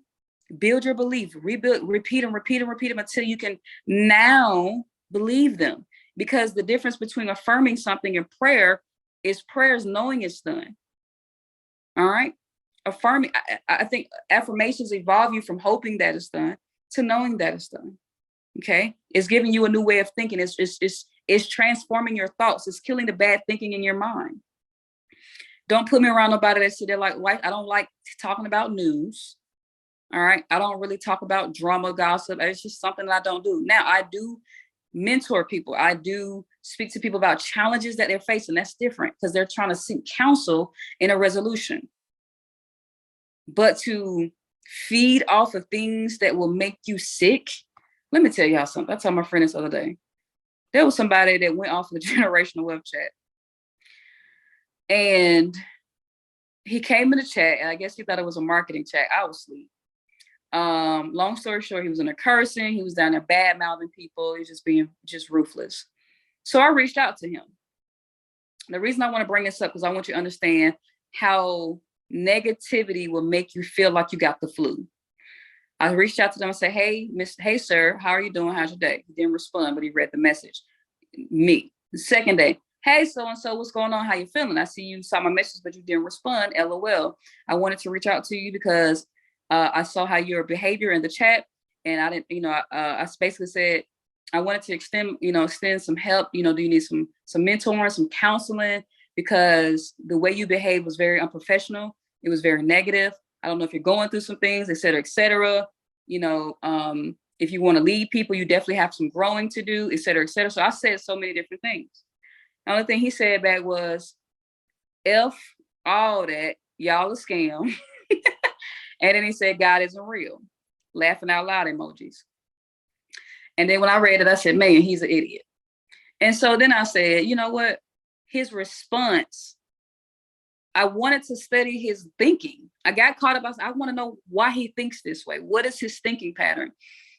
Build your belief, repeat them until you can now believe them. Because the difference between affirming something and prayer is knowing it's done. All right. Affirming, I think affirmations evolve you from hoping that it's done to knowing that it's done. Okay. It's giving you a new way of thinking. It's transforming your thoughts. It's killing the bad thinking in your mind. Don't put me around nobody that sit there like, I don't like talking about news. All right. I don't really talk about drama, gossip. It's just something that I don't do. Now I do mentor people. I do speak to people about challenges that they're facing. That's different because they're trying to seek counsel in a resolution. But to feed off of things that will make you sick, let me tell y'all something. I told my friend this other day. There was somebody that went off the generational wealth chat. And he came in the chat, and I guess he thought it was a marketing chat. I was asleep. Long story short, he was in there cursing. He was down there bad mouthing people. He's just being just ruthless. So I reached out to him. The reason I want to bring this up because I want you to understand how negativity will make you feel like you got the flu. I reached out to them and said, hey, sir, how are you doing? How's your day? He didn't respond, but he read the message. Me. The second day, hey, so-and-so, what's going on? How you feeling? I see you saw my message, but you didn't respond. LOL. I wanted to reach out to you because I saw how your behavior in the chat, and I didn't, I basically said, I wanted to extend some help. Do you need some mentoring, some counseling? Because the way you behave was very unprofessional. It was very negative. I don't know if you're going through some things, et cetera, et cetera. If you want to lead people, you definitely have some growing to do, et cetera, et cetera. So I said so many different things. The only thing he said back was, F all that, y'all a scam. And then he said, God isn't real. Laughing out loud emojis. And then when I read it, I said, man, he's an idiot. And so then I said, you know what? His response, I wanted to study his thinking. I got caught up. I want to know why he thinks this way. What is his thinking pattern?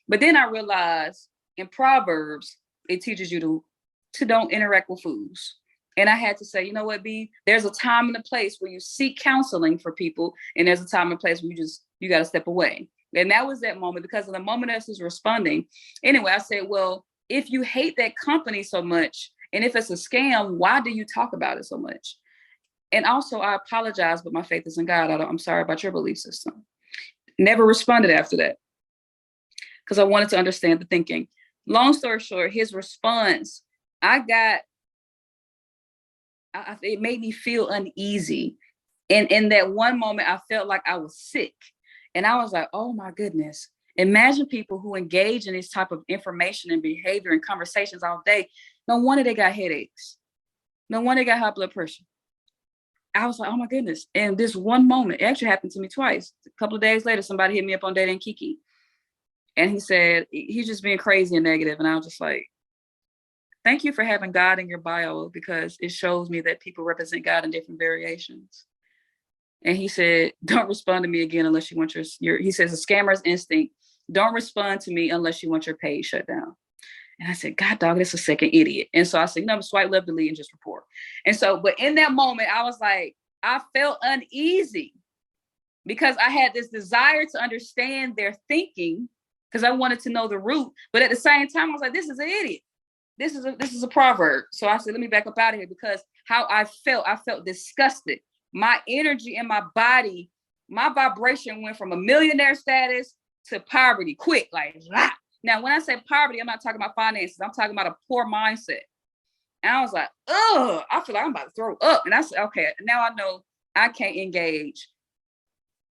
But then I realized in Proverbs, it teaches you to don't interact with fools. And I had to say, you know what, B, there's a time and a place where you seek counseling for people. And there's a time and place where you got to step away. And that was that moment, because of the moment that he's responding. Anyway, I said, well, if you hate that company so much, and if it's a scam, why do you talk about it so much? And also, I apologize, but my faith is in God. I'm sorry about your belief system. Never responded after that because I wanted to understand the thinking. Long story short, his response, it made me feel uneasy. And in that one moment, I felt like I was sick. And I was like, oh my goodness. Imagine people who engage in this type of information and behavior and conversations all day. No wonder they got headaches. No wonder they got high blood pressure. I was like, oh my goodness. And this one moment, it actually happened to me twice. A couple of days later, somebody hit me up on Dating Kiki. And he said, he's just being crazy and negative. And I was just like, thank you for having God in your bio, because it shows me that people represent God in different variations. And he said, don't respond to me again unless you want he says, a scammer's instinct. Don't respond to me unless you want your page shut down. And I said, God, dog, that's a second idiot. And so I said, no, swipe left, delete, and just report. And so, but in that moment, I was like, I felt uneasy because I had this desire to understand their thinking because I wanted to know the root. But at the same time, I was like, this is an idiot. This is a proverb. So I said, let me back up out of here, because how I felt disgusted. My energy in my body, my vibration went from a millionaire status to poverty quick, like, ah. Now, when I say poverty, I'm not talking about finances. I'm talking about a poor mindset. And I was like, ugh, I feel like I'm about to throw up. And I said, okay, now I know I can't engage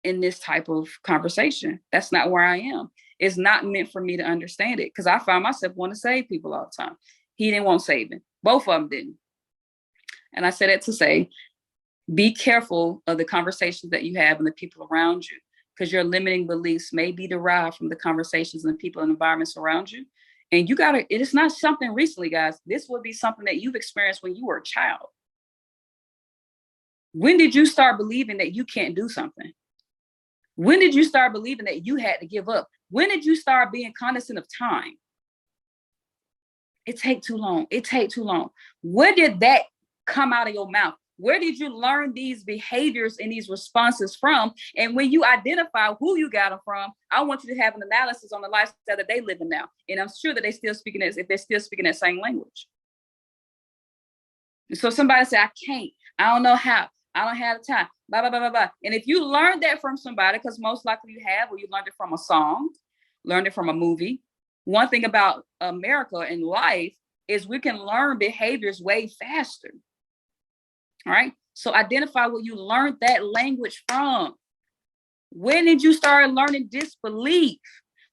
in this type of conversation. That's not where I am. It's not meant for me to understand it, because I find myself wanting to save people all the time. He didn't want saving. Both of them didn't. And I said it to say, be careful of the conversations that you have and the people around you, because your limiting beliefs may be derived from the conversations and the people and environments around you. And it is not something recently, guys. This would be something that you've experienced when you were a child. When did you start believing that you can't do something? When did you start believing that you had to give up? When did you start being cognizant of time? It take too long. It take too long. Where did that come out of your mouth? Where did you learn these behaviors and these responses from? And when you identify who you got them from, I want you to have an analysis on the lifestyle that they live in now. And I'm sure that if they're still speaking that same language. And so somebody say, I can't, I don't know how, I don't have the time, blah, blah, blah, blah, blah. And if you learned that from somebody, because most likely you have, or you learned it from a song, learned it from a movie. One thing about America and life is we can learn behaviors way faster. All right. So identify where you learned that language from. When did you start learning disbelief?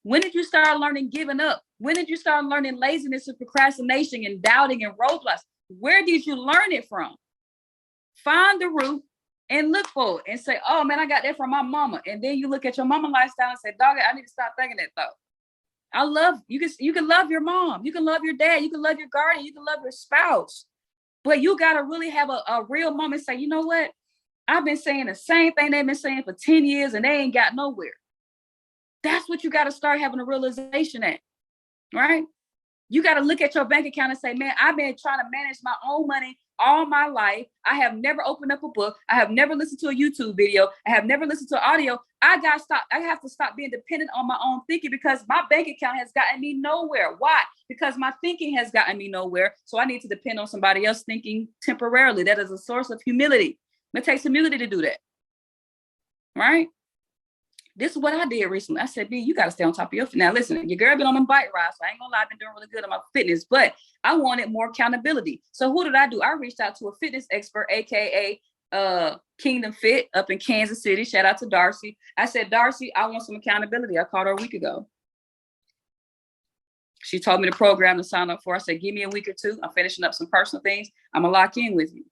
When did you start learning giving up? When did you start learning laziness and procrastination and doubting and roadblocks? Where did you learn it from? Find the root and look for it and say, oh man, I got that from my mama. And then you look at your mama lifestyle and say, dog, I need to stop thinking that thought. I love you. You can love your mom. You can love your dad. You can love your guardian. You can love your spouse. But you got to really have a real moment. Say, you know what? I've been saying the same thing they've been saying for 10 years and they ain't got nowhere. That's what you got to start having a realization at, right? You got to look at your bank account and say, man, I've been trying to manage my own money all my life. I have never opened up a book. I have never listened to a YouTube video. I have never listened to audio. I have to stop being dependent on my own thinking because my bank account has gotten me nowhere. Why? Because my thinking has gotten me nowhere. So I need to depend on somebody else thinking temporarily. That is a source of humility. It takes humility to do that. Right? This is what I did recently. I said, B, you got to stay on top of your Now, listen, your girl been on a bike ride, so I ain't gonna lie, I've been doing really good on my fitness, but I wanted more accountability. So who did I do? I reached out to a fitness expert, AKA Kingdom Fit up in Kansas City. Shout out to Darcy. I said, Darcy, I want some accountability. I called her a week ago. She told me the program to sign up for. I said, give me a week or two. I'm finishing up some personal things. I'm gonna lock in with you.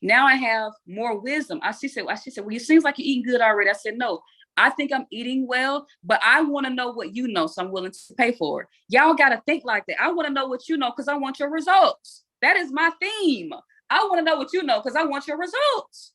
Now I have more wisdom. She said, well, it seems like you're eating good already. I said, no. I think I'm eating well, but I want to know what you know, so I'm willing to pay for it. Y'all got to think like that. I want to know what you know because I want your results. That is my theme. I want to know what you know because I want your results.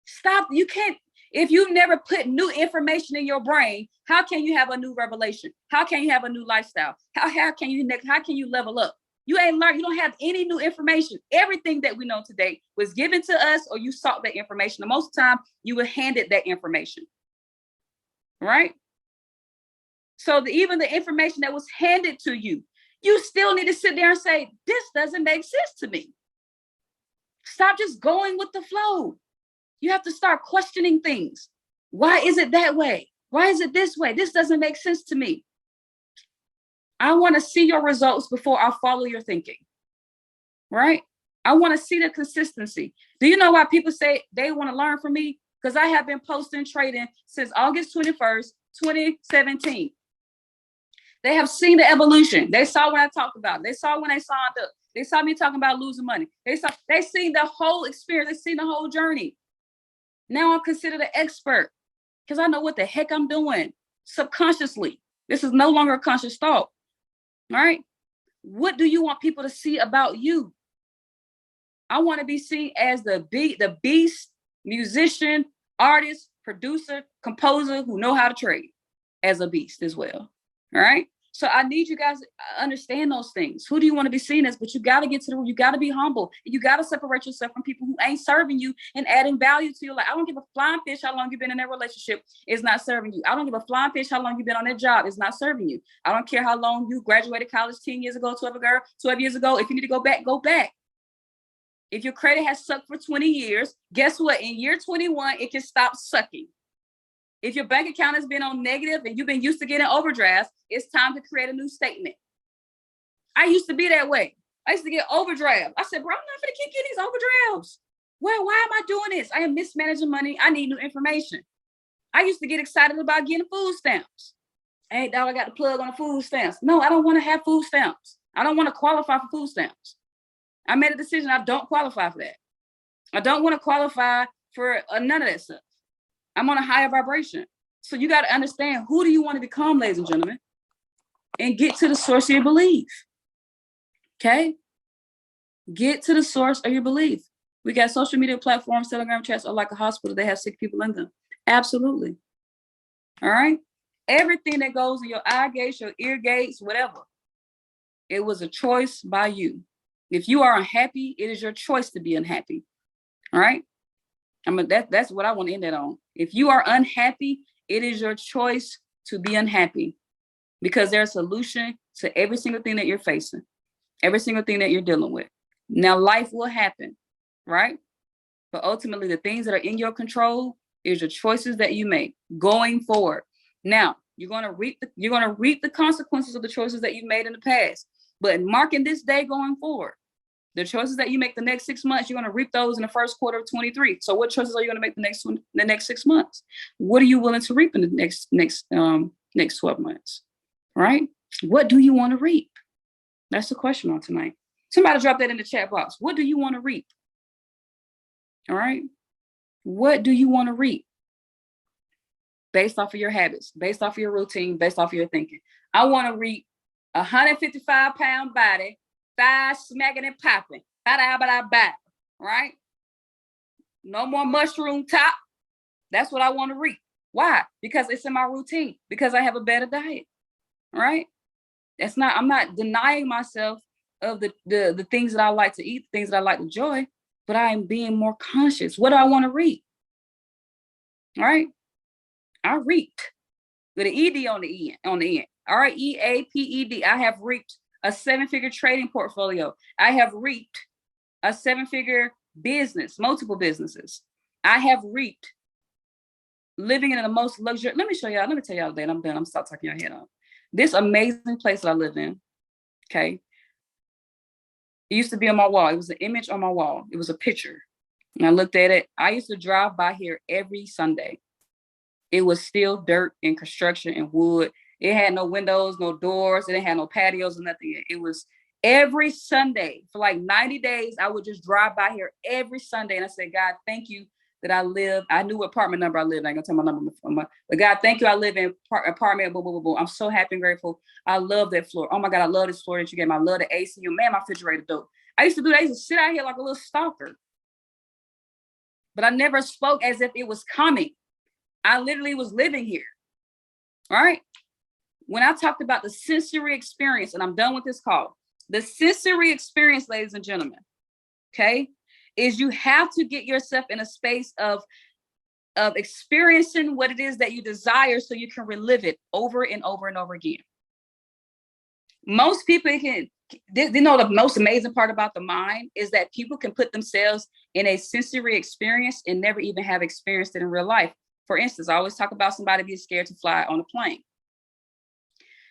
Stop. You can't. If you've never put new information in your brain, how can you have a new revelation? How can you have a new lifestyle? How can you level up? You ain't learned. You don't have any new information. Everything that we know today was given to us, or you sought that information. And most of the time, you were handed that information. Right? So even the information that was handed to you, you still need to sit there and say, this doesn't make sense to me. Stop just going with the flow. You have to start questioning things. Why is it that way? Why is it this way? This doesn't make sense to me. I want to see your results before I follow your thinking. Right? I want to see the consistency. Do you know why people say they want to learn from me? Because I have been posting trading since August 21st, 2017. They have seen the evolution. They saw what I talked about. They saw when they signed up. They saw me talking about losing money. They seen the whole experience. They seen the whole journey. Now I'm considered an expert because I know what the heck I'm doing subconsciously. This is no longer a conscious thought. All right. What do you want people to see about you? I want to be seen as the beast, musician, artist, producer, composer who know how to trade as a beast as well. All right. So I need you guys to understand those things. Who do you want to be seen as? But you got to get to you got to be humble. You got to separate yourself from people who ain't serving you and adding value to your life. I don't give a flying fish how long you've been in that relationship. It's not serving you. I don't give a flying fish how long you've been on that job. It's not serving you. I don't care how long you graduated college 10 years ago, 12 years ago. If you need to go back, go back. If your credit has sucked for 20 years, guess what? In year 21, it can stop sucking. If your bank account has been on negative and you've been used to getting overdrafts, it's time to create a new statement. I used to be that way. I used to get overdraft. I said, bro, I'm not going to keep getting these overdrafts. Well, why am I doing this? I am mismanaging money. I need new information. I used to get excited about getting food stamps. Hey, dog, I got the plug on the food stamps. No, I don't want to have food stamps. I don't want to qualify for food stamps. I made a decision. I don't qualify for that. I don't want to qualify for none of that stuff. I'm on a higher vibration. So you got to understand, who do you want to become, ladies and gentlemen, and get to the source of your belief. Okay? Get to the source of your belief. We got social media platforms, Telegram chats are like a hospital. They have sick people in them. Absolutely. All right? Everything that goes in your eye gates, your ear gates, whatever, it was a choice by you. If you are unhappy, it is your choice to be unhappy. All right? That's what I want to end it on. If you are unhappy, it is your choice to be unhappy, because there's a solution to every single thing that you're facing, every single thing that you're dealing with. Now, life will happen, right? But ultimately, the things that are in your control is your choices that you make going forward. Now, you're going to reap the consequences of the choices that you've made in the past. But marking this day going forward, the choices that you make the next 6 months, you're going to reap those in the first quarter of 23. So what choices are you going to make the next 6 months? What are you willing to reap in the next 12 months? Right? What do you want to reap? That's the question on tonight. Somebody drop that in the chat box. What do you want to reap? All right. What do you want to reap? Based off of your habits, based off of your routine, based off of your thinking. I want to reap a 155-pound body, thighs smacking and popping. Right? No more mushroom top. That's what I want to reap. Why? Because it's in my routine. Because I have a better diet. Right? I'm not denying myself of the things that I like to eat, things that I like to enjoy, but I am being more conscious. What do I want to reap? All right. I reaped with an ED on the end. REAPED. I have reaped a 7-figure trading portfolio. I have reaped a 7-figure business, multiple businesses. I have reaped living in the most luxury. Let me tell y'all that I'm done. I'm stop talking your head off. This amazing place that I live in. Okay. It used to be on my wall. It was an image on my wall. It was a picture. And I looked at it. I used to drive by here every Sunday. It was still dirt and construction and wood. It had no windows, no doors. It didn't have no patios or nothing. It was every Sunday for like 90 days. I would just drive by here every Sunday. And I said, God, thank you that I live. I knew what apartment number I lived. I ain't gonna tell my number. But God, thank you. I live in apartment. Blah, blah, blah, blah. I'm so happy and grateful. I love that floor. Oh my God, I love this floor that you gave me. I love the AC. Man, my refrigerator dope. I used to do that. I used to sit out here like a little stalker. But I never spoke as if it was coming. I literally was living here. All right. When I talked about the sensory experience, and I'm done with this call, the sensory experience, ladies and gentlemen, okay, is you have to get yourself in a space of experiencing what it is that you desire so you can relive it over and over and over again. Most people the most amazing part about the mind is that people can put themselves in a sensory experience and never even have experienced it in real life. For instance, I always talk about somebody being scared to fly on a plane.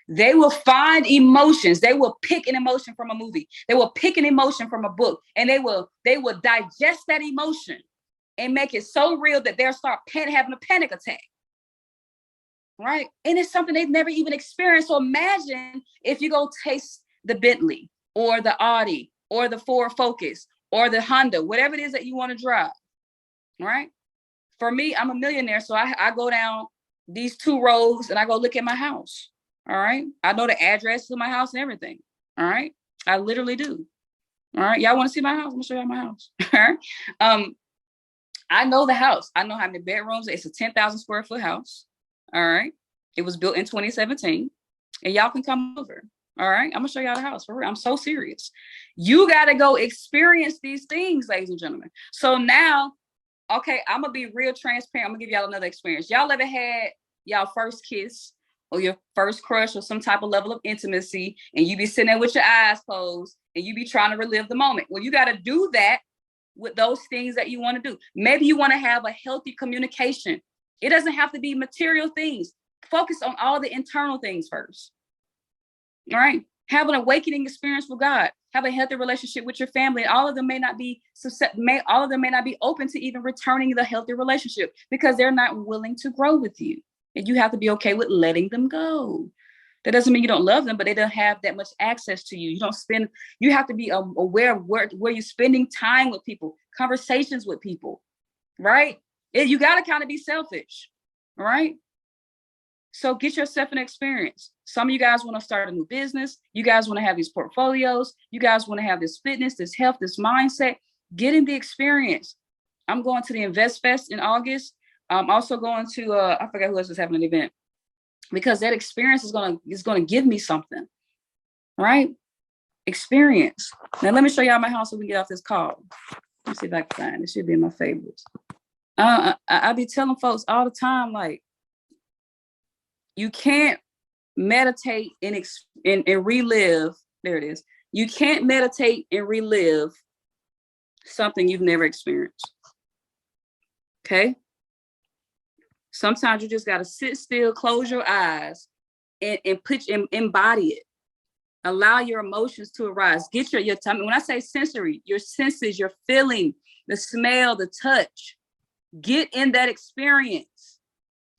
They will find emotions. They will pick an emotion from a movie. They will pick an emotion from a book, and they will digest that emotion and make it so real that they'll start having a panic attack. Right? And it's something they've never even experienced. So imagine if you go taste the Bentley or the Audi or the Ford Focus or the Honda, whatever it is that you want to drive. Right? For me, I'm a millionaire, so I go down these 2 roads and I go look at my house. All right. I know the address to my house and everything. All right. I literally do. All right. Y'all want to see my house? I'm gonna show y'all my house. All right. I know the house. I know how many bedrooms. It's a 10,000 square foot house. All right. It was built in 2017. And y'all can come over. All right. I'm gonna show y'all the house. For real. I'm so serious. You gotta go experience these things, ladies and gentlemen. So now, okay, I'm gonna be real transparent. I'm gonna give y'all another experience. Y'all ever had y'all first kiss or your first crush or some type of level of intimacy, and you be sitting there with your eyes closed and you be trying to relive the moment? Well, you got to do that with those things that you want to do. Maybe you want to have a healthy communication. It doesn't have to be material things. Focus on all the internal things first. All right. Have an awakening experience with God. Have a healthy relationship with your family. And all of them may not be open to even returning the healthy relationship because they're not willing to grow with you. And you have to be okay with letting them go. That doesn't mean you don't love them, but they don't have that much access to you. You have to be aware of where you're spending time with people, conversations with people, right? You got to kind of be selfish, all right? So get yourself an experience. Some of you guys want to start a new business. You guys want to have these portfolios. You guys want to have this fitness, this health, this mindset. Get in the experience. I'm going to the Invest Fest in August. I'm also going to, I forgot who else is having an event, because that experience is going to give me something, right? Experience. Now, let me show y'all my house so we can get off this call. Let me see if I can find it. It should be in my favorites. I be telling folks all the time, like, you can't meditate and relive. There it is. You can't meditate and relive something you've never experienced. Okay? Sometimes you just got to sit still, close your eyes, and embody it. Allow your emotions to arise. Get your tummy. When I say sensory, your senses, your feeling, the smell, the touch. Get in that experience.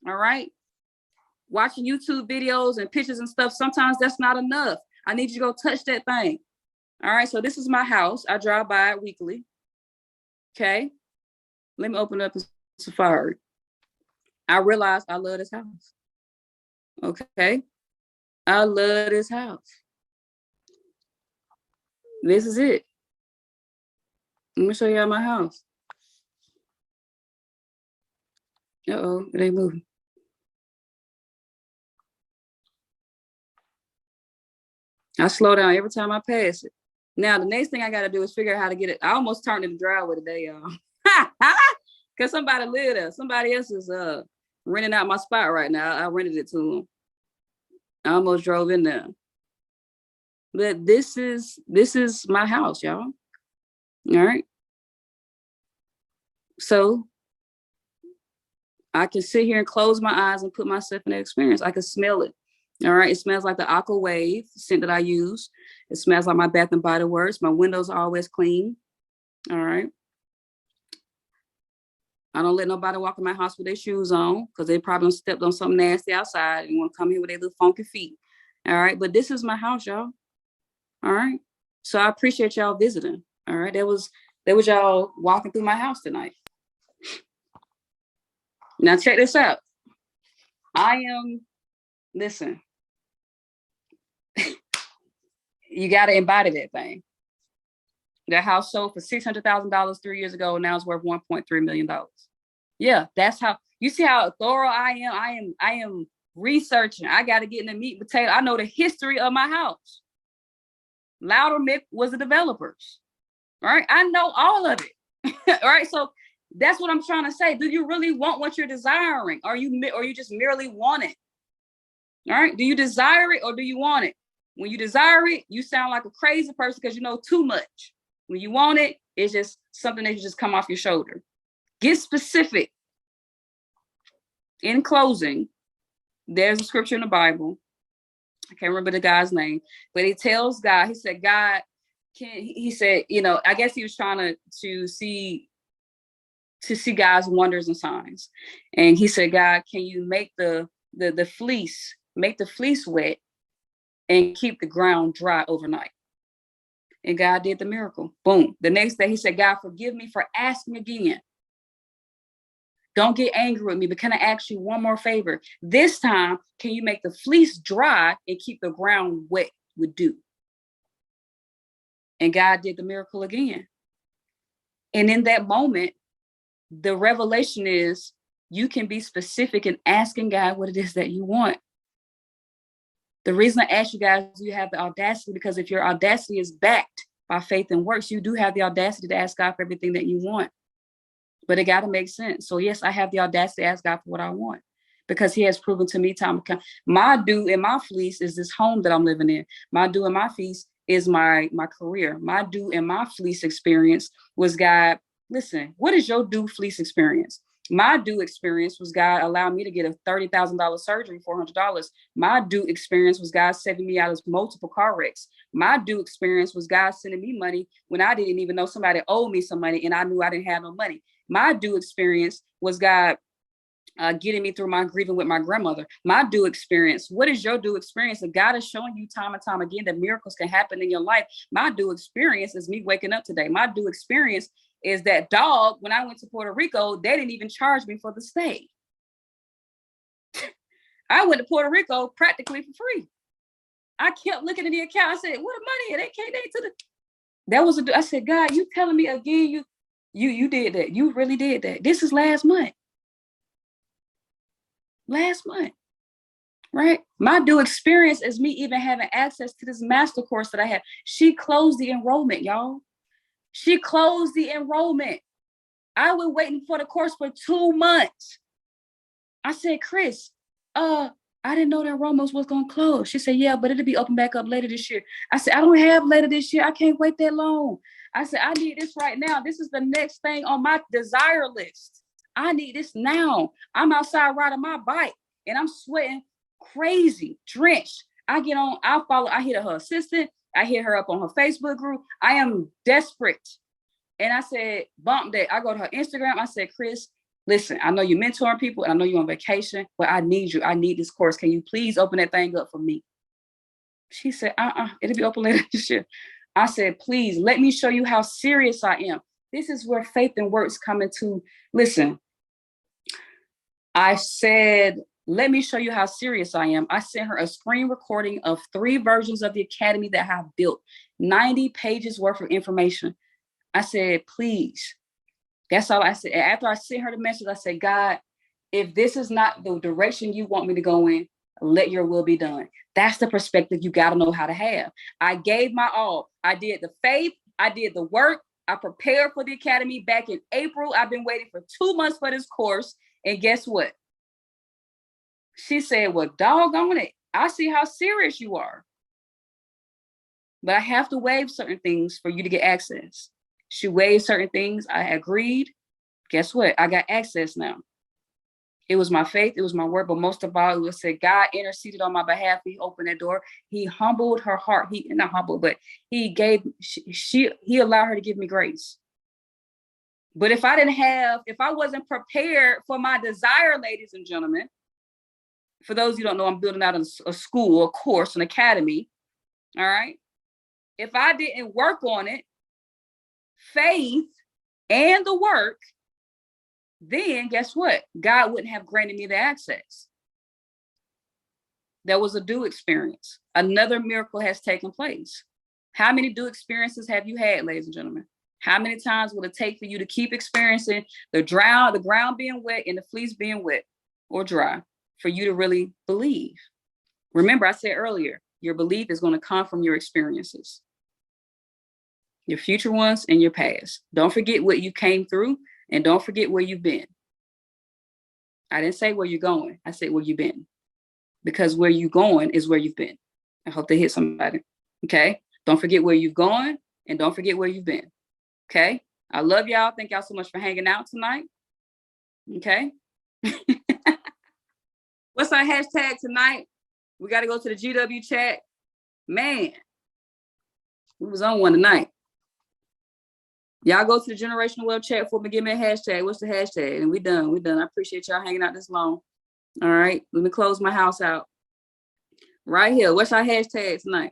All right. watching YouTube videos and pictures and stuff, sometimes that's not enough. I need you to go touch that thing. All right, so this is my house. I drive by it weekly. Okay, let me open up the Safari. I realized I love this house. Okay, I love this house. This is it. Let me show y'all my house. Uh-oh, it ain't moving. I slow down every time I pass it. Now, the next thing I got to do is figure out how to get it. I almost turned in the driveway today, y'all. Because somebody live there. Somebody else is renting out my spot right now. I rented it to them. I almost drove in there. But this is my house, y'all. All right. So I can sit here and close my eyes and put myself in the experience. I can smell it. All right. It smells like the Aqua Wave scent that I use. It smells like my Bath and Body Works. My windows are always clean. All right. I don't let nobody walk in my house with their shoes on because they probably stepped on something nasty outside and want to come here with their little funky feet. All right. But this is my house, y'all. All right. So I appreciate y'all visiting. All right. That was y'all walking through my house tonight. Now check this out. Listen, you got to embody that thing. That house sold for $600,000 3 years ago. Now it's worth $1.3 million. Yeah, that's how, you see how thorough I am. I am researching. I got to get in the meat and potato. I know the history of my house. Loudermilk was the developers. Right? I know all of it. All right. So that's what I'm trying to say. Do you really want what you're desiring? Or you just merely want it? All right. Do you desire it or do you want it? When you desire it, you sound like a crazy person because you know too much. When you want it, it's just something that you just come off your shoulder. Get specific. In closing, there's a scripture in the Bible. I can't remember the guy's name, but he tells God, he said, God, he said, I guess he was trying to see God's wonders and signs. And he said, God, can you make the fleece wet and keep the ground dry overnight? And God did the miracle. Boom. The next day he said, God, forgive me for asking again. Don't get angry with me, but can I ask you one more favor? This time, can you make the fleece dry and keep the ground wet with dew? And God did the miracle again. And in that moment, the revelation is you can be specific in asking God what it is that you want. The reason I ask you guys, do you have the audacity? Because if your audacity is backed by faith and works, you do have the audacity to ask God for everything that you want. But it got to make sense. So yes, I have the audacity to ask God for what I want because he has proven to me time and time. My dew in my fleece is this home that I'm living in. My dew in my fleece is my career. My dew in my fleece experience was God. Listen, what is your dew fleece experience? My dew experience was God allowed me to get a $30,000 surgery, $400. My dew experience was God saving me out of multiple car wrecks. My dew experience was God sending me money when I didn't even know somebody owed me some money and I knew I didn't have no money. My dew experience was God getting me through my grieving with my grandmother. My dew experience. What is your dew experience? And God is showing you time and time again that miracles can happen in your life. My dew experience is me waking up today. My dew experience is that dog. When I went to Puerto Rico, they didn't even charge me for the stay. I went to Puerto Rico practically for free. I kept looking at the account. I said, "What the money? I said, God, you telling me again? You did that. You really did that. This is last month. Right? My dew experience is me even having access to this master course that I have. She closed the enrollment, y'all. She closed the enrollment. I was waiting for the course for 2 months. I said, Chris, I didn't know the enrollments was going to close. She said, yeah, but it'll be open back up later this year. I said, I don't have later this year. I can't wait that long. I said, I need this right now. This is the next thing on my desire list. I need this now. I'm outside riding my bike and I'm sweating crazy, drenched. I hit her assistant. I hit her up on her Facebook group. I am desperate. And I said, bump that. I go to her Instagram. I said, Chris, listen, I know you're mentoring people, and I know you're on vacation, but I need you. I need this course. Can you please open that thing up for me? She said, it'll be open later this year. I said, please let me show you how serious I am. This is where faith and works come into. Listen, I said, let me show you how serious I am. I sent her a screen recording of 3 versions of the academy that I have built, 90 pages worth of information. I said, please. That's all I said. After I sent her the message, I said, God, if this is not the direction you want me to go in, let your will be done. That's the perspective you got to know how to have. I gave my all. I did the faith. I did the work. I prepared for the academy back in April. I've been waiting for 2 months for this course. And guess what? She said, well, doggone it. I see how serious you are. But I have to waive certain things for you to get access. She waived certain things. I agreed. Guess what? I got access now. It was my faith. It was my word. But most of all, it was said God interceded on my behalf. He opened that door. He humbled her heart. He not humbled, but he allowed her to give me grace. But if I wasn't prepared for my desire, ladies and gentlemen, for those who don't know, I'm building out a school, a course, an academy. All right. If I didn't work on it, faith and the work, then guess what? God wouldn't have granted me the access. That was a due experience. Another miracle has taken place. How many due experiences have you had, ladies and gentlemen? How many times will it take for you to keep experiencing the ground being wet and the fleece being wet or dry for you to really believe? Remember, I said earlier, your belief is going to come from your experiences, your future ones and your past. Don't forget what you came through, and don't forget where you've been. I didn't say where you're going. I said where you've been, because where you're going is where you've been. I hope they hit somebody. Okay. Don't forget where you've gone, and don't forget where you've been. Okay. I love y'all. Thank y'all so much for hanging out tonight. Okay. What's our hashtag tonight? We got to go to the GW chat. Man, we was on one tonight. Y'all go to the Generational Wealth chat for me. Give me a hashtag. What's the hashtag? And we done. I appreciate y'all hanging out this long. All right. Let me close my house out. Right here. What's our hashtag tonight?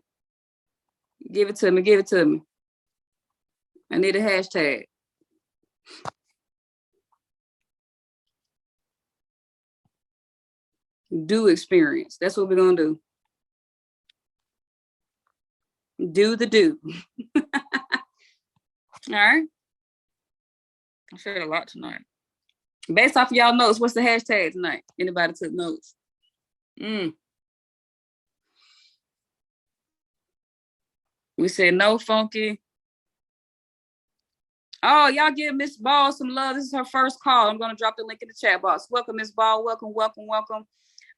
Give it to me. Give it to me. I need a hashtag. Do experience. That's what we're going to do. Do the do. All right. I shared a lot tonight. Based off of y'all notes, what's the hashtag tonight? Anybody took notes? We said no funky. Oh, y'all give Miss Ball some love. This is her first call. I'm going to drop the link in the chat box. Welcome, Miss Ball. Welcome, welcome, welcome.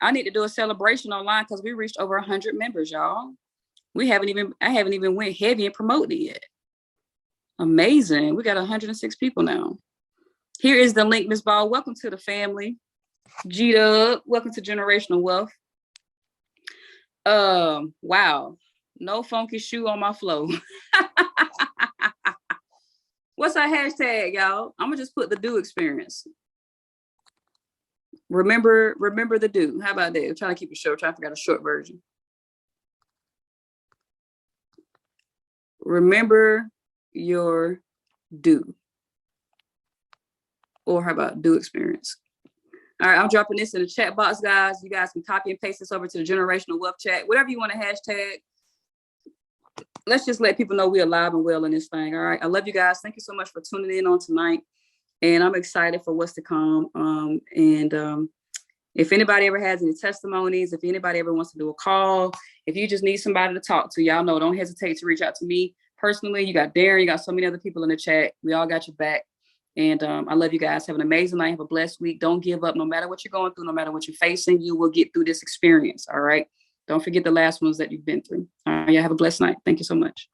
I need to do a celebration online because we reached over 100 members, y'all. I haven't even went heavy and promoted it yet. Amazing. We got 106 people now. Here is the link, Miss Ball. Welcome to the family. G-Dub, welcome to Generational Wealth. Wow. No funky shoe on my flow. What's our hashtag, y'all? I'm gonna just put the do experience. Remember the do. How about that? I'm trying to keep it short. I'm trying to figure out a short version. Remember your do. Or how about do experience? All right, I'm dropping this in the chat box, guys. You guys can copy and paste this over to the Generational Wealth chat. Whatever you want to hashtag. Let's just let people know we're alive and well in this thing. All right. I love you guys. Thank you so much for tuning in on tonight. And I'm excited for what's to come. If anybody ever has any testimonies, if anybody ever wants to do a call, if you just need somebody to talk to, y'all know, don't hesitate to reach out to me personally. You got Darren, you got so many other people in the chat. We all got your back. And I love you guys. Have an amazing night. Have a blessed week. Don't give up. No matter what you're going through, no matter what you're facing, you will get through this experience. All right. Don't forget the last ones that you've been through. All right. Y'all have a blessed night. Thank you so much.